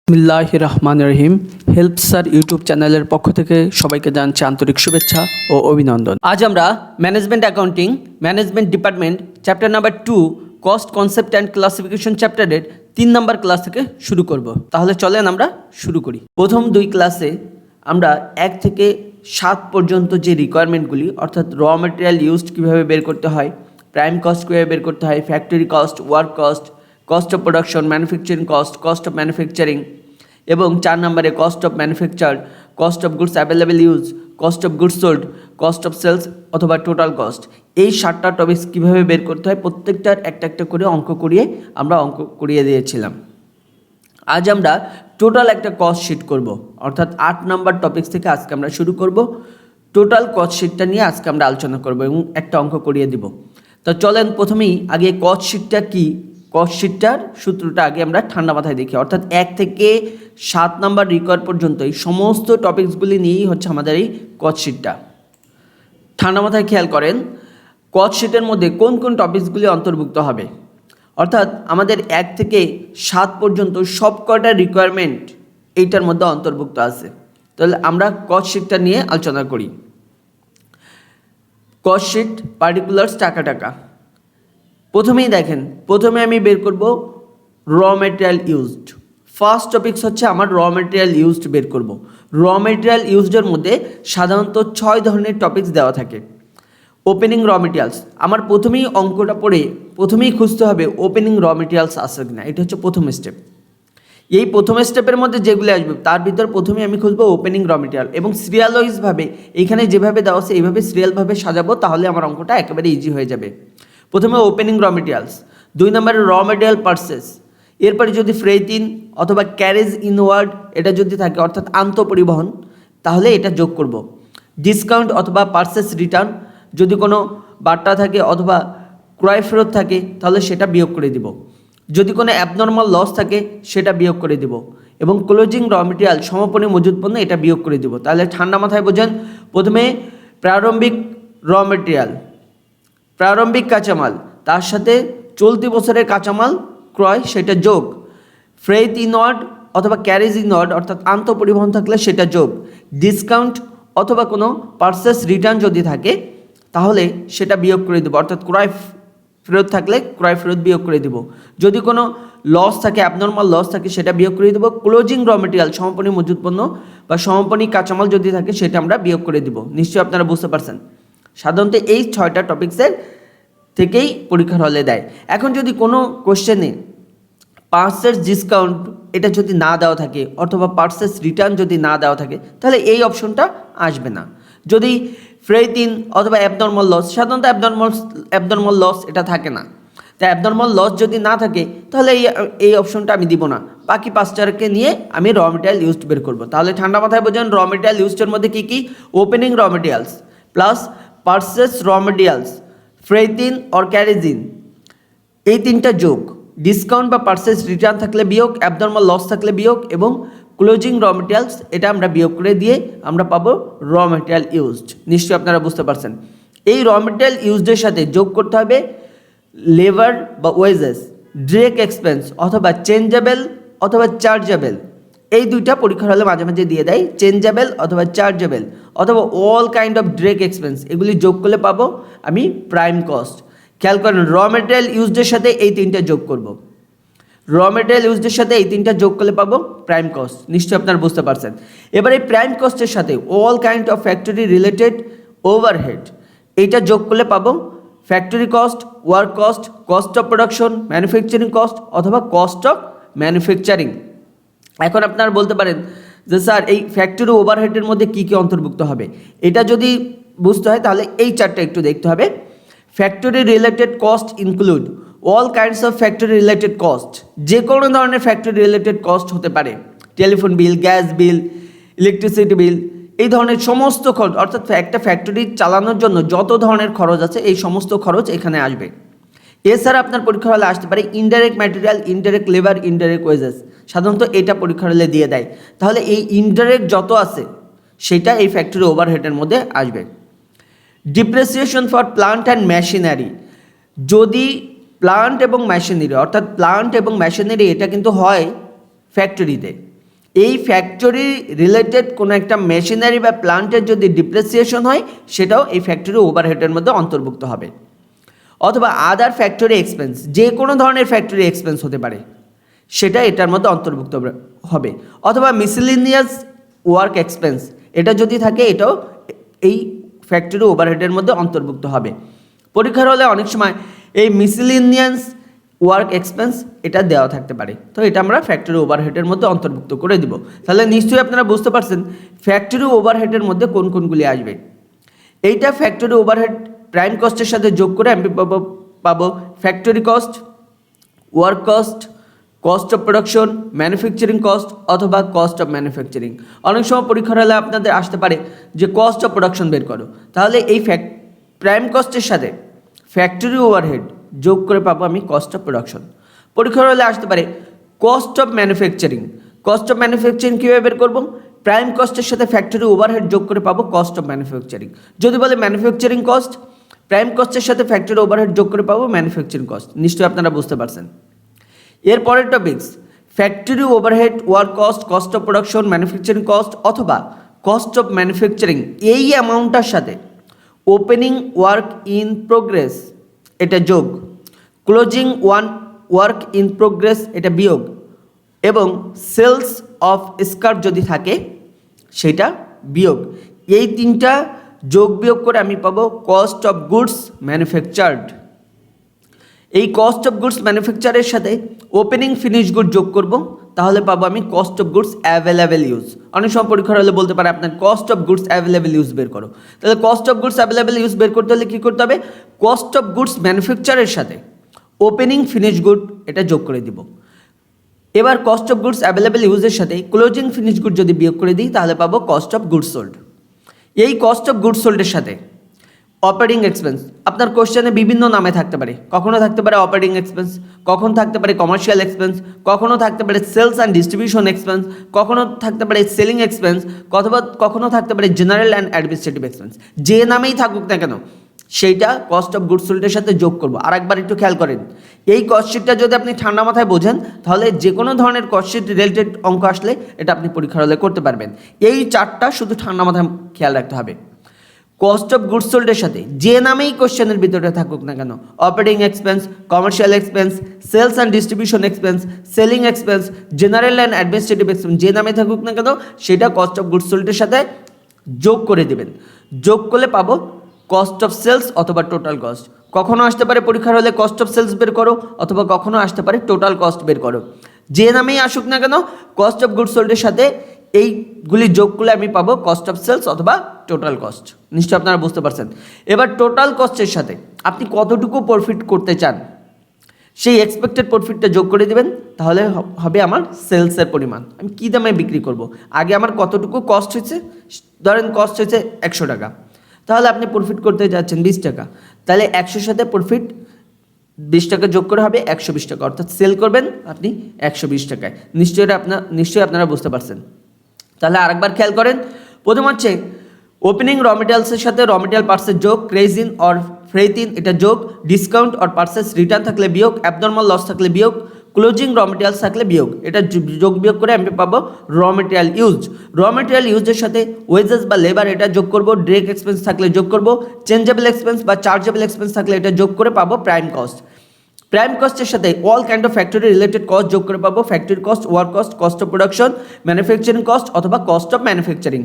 বিসমিল্লাহির রহমানির রহিম। Help sir YouTube চ্যানেলের পক্ষ থেকে সবাইকে জানাচ্ছি আন্তরিক শুভেচ্ছা ও অভিনন্দন। আজ আমরা management accounting management department chapter number 2 cost concept and classification চ্যাপ্টারের 3 নম্বর ক্লাস থেকে শুরু করব। তাহলে চলেন আমরা শুরু করি। প্রথম 2 ক্লাসে আমরা 1 থেকে 7 পর্যন্ত যে রিকোয়ারমেন্টগুলি অর্থাৎ র ম্যাটেরিয়াল ইউজড কীভাবে বের করতে হয়, প্রাইম কস্ট কীভাবে বের করতে হয়, factory cost, work cost, cost of production, manufacturing cost, cost of manufacturing এবং 4 নম্বরে cost of manufacture, cost of goods available use, cost of goods sold, cost of sales অথবা টোটাল কস্ট। এই 7টা topics কীভাবে বের করতে হয় প্রত্যেকটার একটা একটা করে অঙ্ক করিয়ে দিয়েছিলাম। আজ আমরা টোটাল একটা কস্ট শিট করব, অর্থাৎ 8 নম্বর টপিকস থেকে আজকে আমরা শুরু করব। টোটাল কস্ট শিটটা নিয়ে আজকে আমরা আলোচনা করব এবং একটা অঙ্ক করিয়ে দিব। তো চলেন প্রথমেই আগে কস্ট শিটটা কি, কস্ট শিটটার সূত্রটা আগে আমরা ঠান্ডা মাথায় দেখি। অর্থাৎ 1 থেকে 7 নম্বর রিকোয়ার পর্যন্ত এই সমস্ত টপিকসগুলি নিয়েই হচ্ছে আমাদের এই কস্ট শিটটা। ঠান্ডা মাথায় খেয়াল করেন কস্ট শিটের মধ্যে কোন কোন টপিকসগুলি অন্তর্ভুক্ত হবে। অর্থাৎ আমাদের 1 থেকে 7 পর্যন্ত সব কয়টা রিকোয়ারমেন্ট এইটার মধ্যে অন্তর্ভুক্ত আছে। তাহলে আমরা কস্ট শিটটা নিয়ে আলোচনা করি। কস্ট শিট পার্টিকুলার্স টাকা। প্রথমেই দেখেন, প্রথমে আমি বের করব র ম্যাটেরিয়াল ইউজড। ফার্স্ট টপিকস হচ্ছে আমার র ম্যাটেরিয়াল ইউজড বের করব। র ম্যাটেরিয়াল ইউজডের মধ্যে সাধারণত 6 ধরনের টপিকস দেওয়া থাকে। ওপেনিং র মেটেরিয়ালস, আমার প্রথমেই অঙ্কটা পড়ে প্রথমেই খুঁজতে হবে ওপেনিং র মেটেরিয়ালস আছে কিনা। এটা হচ্ছে প্রথম স্টেপ। এই প্রথম স্টেপের মধ্যে যেগুলো আসবে তার ভিতর প্রথমেই আমি খুঁজবো ওপেনিং র মেটেরিয়াল এবং সিরিয়াল ওয়াইজভাবে এইখানে যেভাবে দেওয়া আছে এইভাবে সিরিয়ালভাবে সাজাবো, তাহলে আমার অঙ্কটা একেবারে ইজি হয়ে যাবে। প্রথমে ওপেনিং র মেটেরিয়ালস, 2 নম্বরে র মেটেরিয়াল পারচেস, এরপরে যদি ফ্রেট ইন অথবা ক্যারেজ ইনওয়ার্ড এটা যদি থাকে অর্থাৎ আন্তঃপরিবহন, তাহলে এটা যোগ করব। ডিসকাউন্ট অথবা পারচেস রিটার্ন, যদি কোনো বার্তা থাকে অথবা ক্রয় ফেরত থাকে তাহলে সেটা বিয়োগ করে দিব। যদি কোনো অ্যাবনর্মাল লস থাকে সেটা বিয়োগ করে দিব এবং ক্লোজিং র মেটেরিয়াল সমাপনী মজুদ পণ্য এটা বিয়োগ করে দিব। তাহলে ঠান্ডা মাথায় বোঝেন, প্রথমে প্রারম্ভিক র মেটেরিয়াল, প্রারম্ভিক কাঁচামাল, তার সাথে চলতি বছরের কাঁচামাল ক্রয় সেটা যোগ, ফ্রেট ইনওয়ার্ড অথবা ক্যারেজ ইনওয়ার্ড অর্থাৎ আন্তঃপরিবহন থাকলে সেটা যোগ, ডিসকাউন্ট অথবা কোনো পারচেস রিটার্ন যদি থাকে তাহলে সেটা বিয়োগ করে দেবো, অর্থাৎ ক্রয় ফেরত থাকলে ক্রয় ফেরত বিয়োগ করে দেবো। যদি কোনো লস থাকে অ্যাবনর্মাল লস থাকে সেটা বিয়োগ করে দেবো। ক্লোজিং র মেটেরিয়াল সমাপনী মজুদ পণ্য বা সমাপনী কাঁচামাল যদি থাকে সেটা আমরা বিয়োগ করে দেবো। নিশ্চয়ই আপনারা বুঝতে পারছেন। সাধারণত এই 6টা টপিক্সের থেকেই পরীক্ষার হলে দেয়। এখন যদি কোনো কোশ্চেনে পারচেস ডিসকাউন্ট এটা যদি না দেওয়া থাকে অথবা পারচেস রিটার্ন যদি না দেওয়া থাকে তাহলে এই অপশনটা আসবে না। যদি ফ্রেট ইন অথবা অ্যাবনর্মাল লস, সাধারণত অ্যাবনর্মাল লস এটা থাকে না, তাই অ্যাবনর্মাল লস যদি না থাকে তাহলে এই অপশনটা আমি দিব না। বাকি 5টাকে নিয়ে আমি র মেটেরিয়াল ইউজড বের করব। তাহলে ঠান্ডা মাথায় বোঝেন র মেটেরিয়াল ইউজডের মধ্যে কী কী, opening raw materials plus purchase raw materials, freight in or carriage in এই 3টা যোগ, ডিসকাউন্ট বা পারচেস রিটার্ন থাকলে বিয়োগ, অ্যাবনর্মাল লস থাকলে বিয়োগ এবং ক্লোজিং র মেটেরিয়ালস এটা আমরা বিয়োগ করে দিয়ে আমরা পাবো র মেটেরিয়াল ইউজড। নিশ্চয়ই আপনারা বুঝতে পারছেন। এই র মেটেরিয়াল ইউজডের সাথে যোগ করতে হবে লেবার বা ওয়েজেস, ডিরেক্ট এক্সপেন্স অথবা চেঞ্জেবল অথবা চার্জেবল। এই 2টা পরীক্ষার হলে মাঝে মাঝে দিয়ে দেয়, চেঞ্জেবল অথবা চার্জেবল অথবা all kind of direct expense. এগুলি যোগ করলে পাবো আমি প্রাইম কস্ট। খেয়াল করেন র মেটেরিয়াল ইউজডের সাথে এই 3টা যোগ করব। র মেটেরিয়াল ইউজডের সাথে এই 3টা যোগ করলে পাবো প্রাইম কস্ট। নিশ্চয়ই আপনারা বুঝতে পারছেন। এবার এই প্রাইম কস্টের সাথে all kind of factory related overhead এইটা যোগ করলে পাবো factory cost, work cost, cost of production, manufacturing cost অথবা কস্ট অফ ম্যানুফ্যাকচারিং। এখন আপনারা বলতে পারেন যে স্যার এই ফ্যাক্টরি ওভারহেডের মধ্যে কী কী অন্তর্ভুক্ত হবে। এটা যদি বুঝতে হয় তাহলে এই 4টা একটু দেখতে হবে। Factory related cost include all kinds of factory related cost, যে কোনো ধরনের ফ্যাক্টরি রিলেটেড কস্ট হতে পারে, telephone bill, gas bill, electricity bill, এই ধরনের সমস্ত খরচ, অর্থাৎ একটা ফ্যাক্টরি চালানোর জন্য যত ধরনের খরচ আছে এই সমস্ত খরচ এখানে আসবে। এছাড়া আপনার পরীক্ষা হলে আসতে পারে indirect material, indirect labour, indirect wages, সাধারণত এটা পরীক্ষা হলে দিয়ে দেয়। তাহলে এই ইনডাইরেক্ট যত আছে সেটা এই ফ্যাক্টরি ওভারহেডের মধ্যে আসবে। Depreciation for plant and machinery, যদি প্লান্ট এবং মেশিনারি অর্থাৎ প্লান্ট এবং মেশিনারি এটা কিন্তু হয় ফ্যাক্টরিতে, এই ফ্যাক্টরি রিলেটেড কোনো একটা মেশিনারি বা প্লান্টের যদি ডিপ্রিসিয়েশন হয় সেটাও এই ফ্যাক্টরি ওভারহেডের মধ্যে অন্তর্ভুক্ত হবে। অথবা আদার ফ্যাক্টরি এক্সপেন্স, যে কোনো ধরনের ফ্যাক্টরি এক্সপেন্স হতে পারে, সেটা এটার মধ্যে অন্তর্ভুক্ত হবে। অথবা মিসেলেনিয়াস ওয়ার্ক এক্সপেন্স, এটা যদি থাকে এটাও এই ফ্যাক্টরি ওভারহেডের মধ্যে অন্তর্ভুক্ত হবে। পরীক্ষার হলে অনেক সময় এই মিসেলেনিয়াস ওয়ার্ক এক্সপেন্স এটা দেওয়া থাকতে পারে, তো এটা আমরা ফ্যাক্টরি ওভারহেডের মধ্যে অন্তর্ভুক্ত করে দিব। তাহলে নিশ্চয়ই আপনারা বুঝতে পারছেন ফ্যাক্টরি ওভারহেডের মধ্যে কোন কোনগুলি আসবে। এইটা ফ্যাক্টরি ওভারহেড প্রাইম কস্টের সাথে যোগ করে আমি পাবো factory cost, work cost, cost of production, manufacturing cost অথবা কস্ট অফ ম্যানুফ্যাকচারিং। অনেক সময় পরীক্ষার হলে আপনাদের আসতে পারে যে কস্ট অফ প্রোডাকশন বের করো, তাহলে এই প্রাইম কস্টের সাথে ফ্যাক্টরি ওভারহেড যোগ করে পাবো আমি কস্ট অফ প্রোডাকশন। পরীক্ষার হলে আসতে পারে cost of manufacturing. Cost of manufacturing কীভাবে বের করবো? প্রাইম কস্টের সাথে ফ্যাক্টরি ওভারহেড যোগ করে পাবো কস্ট অফ ম্যানুফ্যাকচারিং। যদি বলে ম্যানুফ্যাকচারিং কস্ট, প্রাইম কস্টের সাথে ফ্যাক্টরি ওভারহেড যোগ করে পাবো ম্যানুফ্যাকচারিং কস্ট। নিশ্চয়ই আপনারা বুঝতে পারছেন। এর পরের topics factory overhead, work cost, cost of production, manufacturing cost অথবা কস্ট অফ ম্যানুফ্যাকচারিং, এই অ্যামাউন্টটার সাথে ওপেনিং ওয়ার্ক ইন প্রোগ্রেস এটা যোগ, ক্লোজিং ওয়ার্ক ইন প্রোগ্রেস এটা বিয়োগ, এবং সেলস অফ স্কার্ট যদি থাকে সেটা বিয়োগ। এই তিনটা যোগ বিয়োগ করে আমি পাবো কস্ট অফ গুডস ম্যানুফ্যাকচার্ড। এই কস্ট অফ গুডস ম্যানুফ্যাকচারের সাথে ওপেনিং ফিনিশ গুড যোগ করব, তাহলে পাবো আমি cost of goods available use. অনেক সময় পরীক্ষার হলে বলতে পারে আপনার cost of goods available use বের করো। তাহলে cost of goods available use বের করতে হলে কী করতে হবে? কস্ট অফ গুডস ম্যানুফ্যাকচারের সাথে ওপেনিং ফিনিশ গুড এটা যোগ করে দিব। এবার কস্ট অফ গুডস অ্যাভেলেবেল ইউজের সাথে ক্লোজিং ফিনিশ গুড যদি বিয়োগ করে দিই তাহলে পাবো কস্ট অফ গুডস সোল্ড। এই কস্ট অফ গুডস সোল্ডের সাথে অপারেটিং এক্সপেন্স আপনার কোশ্চেনে বিভিন্ন নামে থাকতে পারে। কখনো থাকতে পারে অপারেটিং এক্সপেন্স, কখনো থাকতে পারে কমার্শিয়াল এক্সপেন্স, কখনো থাকতে পারে সেলস অ্যান্ড ডিস্ট্রিবিউশন এক্সপেন্স, কখনো থাকতে পারে সেলিং এক্সপেন্স, অথবা কখনো থাকতে পারে জেনারেল অ্যান্ড অ্যাডমিনিস্ট্রেটিভ এক্সপেন্স। যে নামেই থাকুক না কেন সেইটা কস্ট অফ গুডস সোল্ডের সাথে যোগ করবো। আর একবার একটু খেয়াল করেন, এই কস্টশিটটা যদি আপনি ঠান্ডা মাথায় বোঝেন তাহলে যে কোনো ধরনের কস্টশিট রিলেটেড অঙ্ক আসলে এটা আপনি পরীক্ষার হলে করতে পারবেন। এই চারটা শুধু ঠান্ডা মাথায় খেয়াল রাখতে হবে। কস্ট অফ গুডস সোল্ডের সাথে যে নামেই কোশ্চেনের ভিতরে থাকুক না কেন, operating expense, commercial expense, sales and distribution expense, selling expense, general and administrative expense, যে নামে থাকুক না কেন সেটা কস্ট অফ গুডস সোল্ডের সাথে যোগ করে দেবেন। যোগ করলে পাবো কস্ট অফ সেলস অথবা টোটাল কস্ট। কখনো আসতে পারে পরীক্ষার হলে কস্ট অফ সেলস বের করো, অথবা কখনো আসতে পারে টোটাল কস্ট বের করো। যে নামেই আসুক না কেন কস্ট অফ গুডস সোল্ডের সাথে এইগুলি যোগ করলে আমি পাবো কস্ট অফ সেলস অথবা টোটাল কস্ট। নিশ্চয়ই আপনারা বুঝতে পারছেন। এবার টোটাল কস্টের সাথে আপনি কতটুকু প্রফিট করতে চান সেই এক্সপেক্টেড প্রফিটটা যোগ করে দেবেন, তাহলে হবে আমার সেলসের পরিমাণ। আমি কী দামে বিক্রি করব, আগে আমার কতটুকু কস্ট হয়েছে, ধরেন কস্ট হয়েছে 100 টাকা, তাহলে আপনি প্রফিট করতে যাচ্ছেন 20 টাকা, তাহলে 100 সাথে প্রফিট 20 টাকা যোগ করে হবে 120 টাকা, অর্থাৎ সেল করবেন আপনি 120 টাকায়। নিশ্চয়ই আপনারা বুঝতে পারছেন। তাহলে আরেকবার খেয়াল করেন, প্রথম হচ্ছে ওপেনিং র মেটেরিয়ালসের সাথে র মেটেরিয়াল পার্সেস যোগ, ক্রেজিন অর ফ্রেইথিন এটা যোগ, ডিসকাউন্ট অর পার্সেস রিটার্ন থাকলে বিয়োগ, অ্যাবনর্মাল লস থাকলে বিয়োগ, ক্লোজিং র মেটেরিয়ালস থাকলে বিয়োগ। এটা যোগ বিয়োগ করে আমি পাবো র মেটেরিয়াল ইউজ। র মেটেরিয়াল ইউজের সাথে ওয়েজেস বা লেবার এটা যোগ করব, ডিরেক্ট এক্সপেন্স থাকলে যোগ করব, চেঞ্জেবল এক্সপেন্স বা চার্জেবল এক্সপেন্স থাকলে এটা যোগ করে পাবো প্রাইম কস্ট। প্রাইম কস্টের সাথে all kind of factory related cost যোগ করে পাবো factory cost, work cost, cost of production, manufacturing cost অথবা কস্ট অফ ম্যানুফ্যাকচারিং।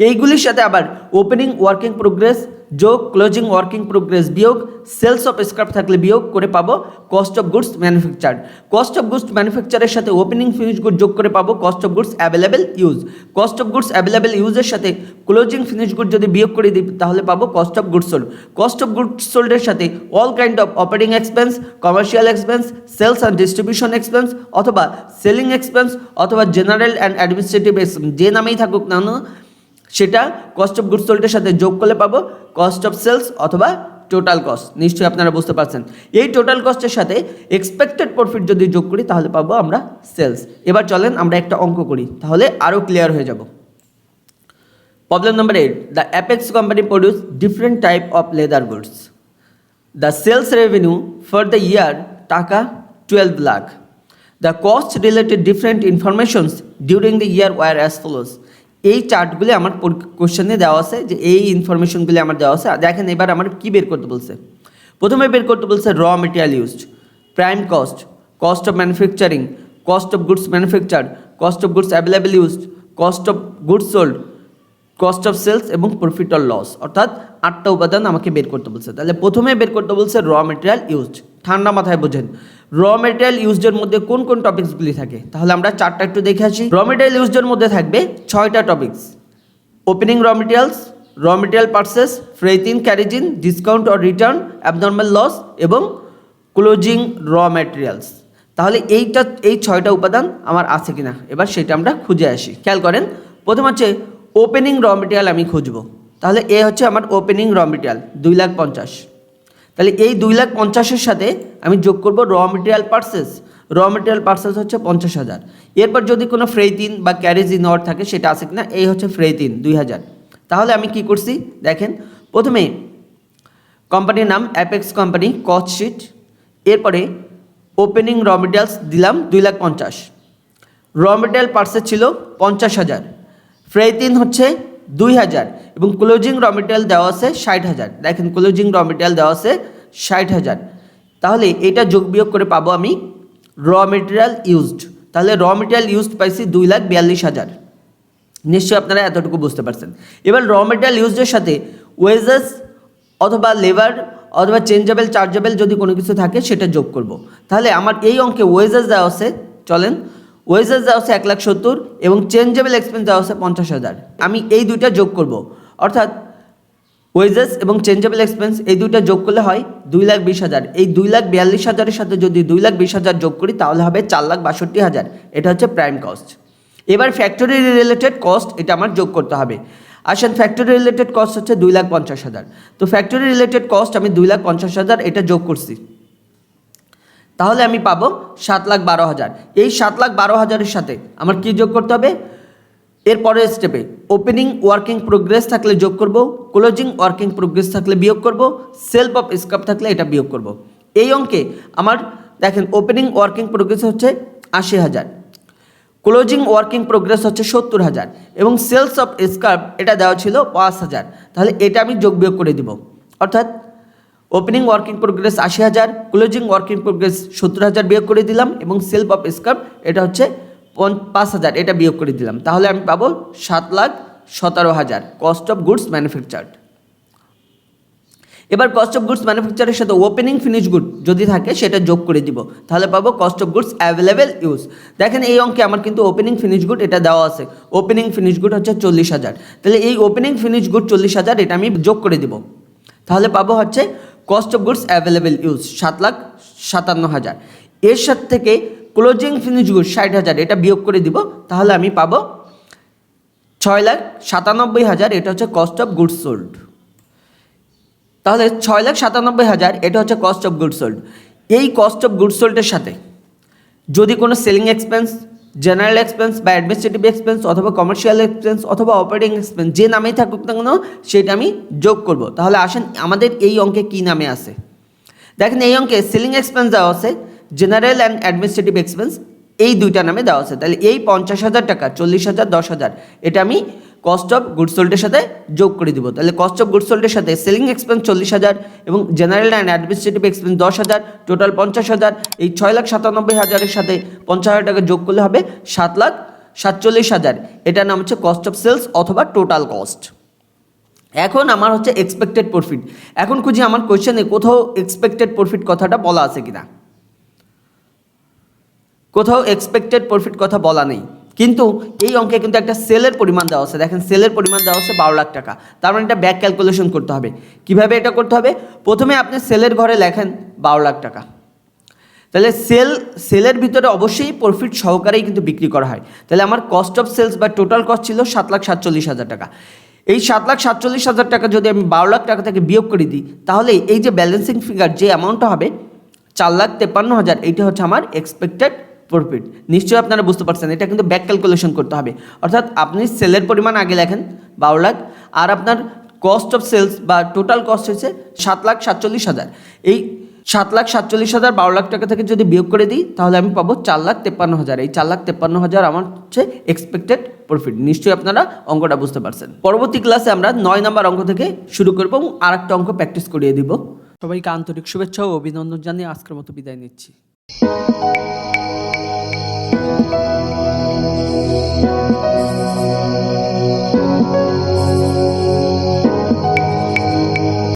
এইগুলির সাথে আবার ওপেনিং ওয়ার্কিং প্রোগ্রেস যোগ, ক্লোজিং ওয়ার্কিং প্রোগ্রেস বিয়োগ, সেলস অফ স্ক্র্যাপ থাকলে বিয়োগ করে পাবো cost of goods manufactured. Cost of goods ম্যানুফ্যাকচারের সাথে ওপেনিং ফিনিশ গুড যোগ করে পাবো cost of goods available use. Cost of goods available ইউজের সাথে ক্লোজিং ফিনিশ গুড যদি বিয়োগ করে দিই তাহলে পাবো cost of goods sold. Cost of goods সোল্ডের সাথে all kind of operating expense, commercial expense, sales and distribution expense অথবা সেলিং এক্সপেন্স অথবা জেনারেল অ্যান্ড অ্যাডমিনিস্ট্রেটিভ এক্সপেন্স, যে নামেই থাকুক না সেটা কস্ট অফ গুডস সোল্ডের সাথে যোগ করলে পাবো কস্ট অফ সেলস অথবা টোটাল কস্ট। নিশ্চয়ই আপনারা বুঝতে পারছেন। এই টোটাল কস্টের সাথে এক্সপেক্টেড প্রফিট যদি যোগ করি তাহলে পাবো আমরা সেলস। এবার চলেন আমরা একটা অঙ্ক করি, তাহলে আরও ক্লিয়ার হয়ে যাব। Problem number 8, the apex company produce different type of leather goods. The sales revenue for the year টাকা 12 lakh. The cost related different informations during the year were as follows. এই চার্টগুলি আমার কোশ্চেনে দেওয়া আছে, যে এই ইনফরমেশনগুলি আমার দেওয়া আছে। দেখেন এবার আমার কি বের করতে বলছে। প্রথমে বের করতে বলছে raw material used, prime cost, cost of manufacturing, cost of goods manufacture, cost of goods available used, cost of goods sold, cost of sales এবং প্রফিট অর লস। অর্থাৎ 8টা উপাদান আমাকে বের করতে বলছে। তাহলে প্রথমে বের করতে বলছে র মেটেরিয়াল ইউজড। ঠান্ডা মাথায় বোঝেন র মেটেরিয়াল ইউজডের মধ্যে কোন কোন টপিকসগুলি থাকে। তাহলে আমরা 4টা একটু দেখে আসি। র মেটেরিয়াল ইউজডের মধ্যে থাকবে 6টা topics: opening raw materials, raw material purchase, freight in, carriage in, discount or return, abnormal loss এবং ক্লোজিং র মেটেরিয়ালস। তাহলে এই 6টা উপাদান আমার আছে কিনা এবার সেটা আমরা খুঁজে আসি। খেয়াল করেন, প্রথম হচ্ছে ওপেনিং র মেটেরিয়াল আমি খুঁজবো। তাহলে এ হচ্ছে আমার ওপেনিং র মেটেরিয়াল 2,50,000। তাহলে এই 2,50,000-এর সাথে আমি যোগ করব র মেটেরিয়াল পারচেস। র মেটেরিয়াল পারচেস হচ্ছে 50,000। এরপর যদি কোনো ফ্রেট ইন বা ক্যারেজ ইন অর থাকে সেটা আছে কিনা, এই হচ্ছে ফ্রেট ইন 2,000। তাহলে আমি কি করছি দেখেন, প্রথমে কোম্পানির নাম অ্যাপেক্স কোম্পানি, কস্ট শিট, এরপরে ওপেনিং র মেটেরিয়ালস দিলাম 2,50,000, র মেটেরিয়াল পারচেস ছিল 50,000, ফ্রেট ইন হচ্ছে 2,000 এবং ক্লোজিং র মেটেরিয়াল দেওয়া আছে 60,000। দেখেন ক্লোজিং র মেটেরিয়াল দেওয়া আছে 60,000। তাহলে এটা যোগ বিয়োগ করে পাবো আমি র মেটেরিয়াল ইউজড। তাহলে র মেটেরিয়াল ইউজড পাইছি 2,42,000। নিশ্চয়ই আপনারা এতটুকু বুঝতে পারছেন। এবার র মেটেরিয়াল ইউজডের সাথে ওয়েজেস অথবা লেবার অথবা চেঞ্জেবল চার্জেবল যদি কোনো কিছু থাকে সেটা যোগ করব। তাহলে আমার এই অঙ্কে ওয়েজেস দেওয়া আছে, চলেন ওয়েজেস দেওয়া আছে 1,70,000 এবং চেঞ্জেবল এক্সপেন্স দেওয়া আছে 50,000। আমি এই দুইটা যোগ করব, অর্থাৎ ওয়েজেস এবং চেঞ্জেবল এক্সপেন্স এই দুইটা যোগ করলে হয় 2,20,000। এই 2,42,000-এর সাথে যদি 2,20,000 যোগ করি তাহলে হবে 4,62,000। এটা হচ্ছে প্রাইম কস্ট। এবার ফ্যাক্টরি রিলেটেড কস্ট এটা আমার যোগ করতে হবে। আসেন, ফ্যাক্টরি রিলেটেড কস্ট হচ্ছে 2,50,000। তো ফ্যাক্টরি রিলেটেড কস্ট আমি 2,50,000 এটা যোগ করছি, তাহলে আমি পাবো 7,12,000। এই 7,12,000-এর সাথে আমার কি যোগ করতে হবে, এরপরের স্টেপে ওপেনিং ওয়ার্কিং প্রোগ্রেস থাকলে যোগ করব, ক্লোজিং ওয়ার্কিং প্রোগ্রেস থাকলে বিয়োগ করব, সেলফ অফ স্ক্র্যাপ থাকলে এটা বিয়োগ করব। এই অঙ্কে আমার দেখেন ওপেনিং ওয়ার্কিং প্রোগ্রেস হচ্ছে 80,000, ক্লোজিং ওয়ার্কিং প্রোগ্রেস হচ্ছে 70,000 এবং সেলস অফ স্ক্র্যাপ এটা দেওয়া ছিল 5,000। তাহলে এটা আমি যোগ বিয়োগ করে দিব, অর্থাৎ opening working progress 80,000, closing working progress 70,000 বিয়োগ করে দিলাম এবং সেলফ অফ স্ক্র্যাপ এটা হচ্ছে 5,000 এটা বিয়োগ করে দিলাম। তাহলে আমি পাবো 7,17,000 কস্ট অফ গুডস ম্যানুফ্যাকচার্ড। এবার কস্ট অফ গুডস ম্যানুফ্যাকচারের সাথে ওপেনিং ফিনিশ গুড যদি থাকে সেটা যোগ করে দিব, তাহলে পাবো cost of goods available use. দেখেন এই অঙ্কে আমার কিন্তু ওপেনিং ফিনিশ গুড এটা দেওয়া আছে, ওপেনিং ফিনিশ গুড হচ্ছে 40,000। তাহলে এই ওপেনিং ফিনিশ গুড 40,000 এটা আমি যোগ করে দিব, তাহলে পাবো হচ্ছে cost of goods available use 7,57,000। এর সাথে থেকে ক্লোজিং ফিনিশ গুড 60,000 এটা বিয়োগ করে দিব, তাহলে আমি পাবো 6,97,000 এটা হচ্ছে কস্ট অফ গুডস সোল্ড। তাহলে 6,97,000 এটা হচ্ছে কস্ট অফ গুডস সোল্ড। এই কস্ট অফ গুডস সোল্ডের সাথে যদি কোনো সেলিং এক্সপেন্স, জেনারেল এক্সপেন্স বা অ্যাডমিনিস্ট্রেটিভ এক্সপেন্স অথবা কমার্শিয়াল এক্সপেন্স অথবা অপারেটিং এক্সপেন্স যে নামেই থাকুক না কেন সেটা আমি যোগ করব। তাহলে আসেন আমাদের এই অঙ্কে কী নামে আছে, দেখেন এই অঙ্কে সেলিং এক্সপেন্স দেওয়া আছে, জেনারেল অ্যান্ড অ্যাডমিনিস্ট্রেটিভ এক্সপেন্স এই দুইটা নামে দেওয়া আছে। তাহলে এই 50,000 টাকা, 40,000, 10,000 এটা আমি কস্ট অফ গুডস সোল্ডের সাথে যোগ করে দিব। তাহলে কস্ট অফ গুডস সোল্ডের সাথে সেলিং এক্সপেন্স 40,000 এবং general and administrative expense 10,000, total 50,000। এই 6,97,000-এর সাথে 50,000 টাকা যোগ করলে হবে 7,47,000। এটার নাম হচ্ছে কস্ট অফ সেলস অথবা টোটাল কস্ট। এখন আমার হচ্ছে এক্সপেক্টেড প্রফিট। এখন খুঁজি আমার কোয়েশ্চেনে কোথাও এক্সপেক্টেড প্রফিট কথাটা বলা আছে কিনা। কোথাও এক্সপেক্টেড প্রফিট কথা বলা নেই, কিন্তু এই অঙ্কে কিন্তু একটা সেলের পরিমাণ দেওয়া আছে। দেখেন সেলের পরিমাণ দেওয়া আছে 12 লাখ টাকা। তার মানে এটা ব্যাক ক্যালকুলেশন করতে হবে। কিভাবে এটা করতে হবে, প্রথমে আপনি সেলের ঘরে লেখেন 12 লাখ টাকা। তাহলে সেলের ভিতরে অবশ্যই প্রফিট সহকারেই কিন্তু বিক্রি করা হয়। তাহলে আমার কস্ট অফ সেলস বা টোটাল কস্ট ছিল 7,47,000 টাকা। এই 7,47,000 টাকা যদি আমি 12 লাখ টাকা থেকে বিয়োগ করে দিই তাহলে এই যে ব্যালেন্সিং ফিগার যে অ্যামাউন্টটা হবে 4,53,000 এইটা হচ্ছে আমার এক্সপেক্টেড প্রফিট। নিশ্চয়ই আপনারা বুঝতে পারছেন, এটা কিন্তু ব্যাক ক্যালকুলেশন করতে হবে। অর্থাৎ আপনি সেলের পরিমাণ আগে লেখেন 12 লাখ আর আপনার কস্ট অফ সেলস বা টোটাল কস্ট হচ্ছে 7,47,000। এই 7,47,000 12 লাখ টাকা থেকে যদি বিয়োগ করে দিই তাহলে আমি পাবো 4,53,000। এই 4,53,000 আমার হচ্ছে এক্সপেক্টেড প্রফিট। নিশ্চয়ই আপনারা অঙ্কটা বুঝতে পারছেন। পরবর্তী ক্লাসে আমরা 9 নাম্বার অঙ্ক থেকে শুরু করবো এবং আরেকটা অঙ্ক প্র্যাকটিস করিয়ে দিব। সবাইকে আন্তরিক শুভেচ্ছা ও অভিনন্দন জানিয়ে আজকের মতো বিদায় নিচ্ছি।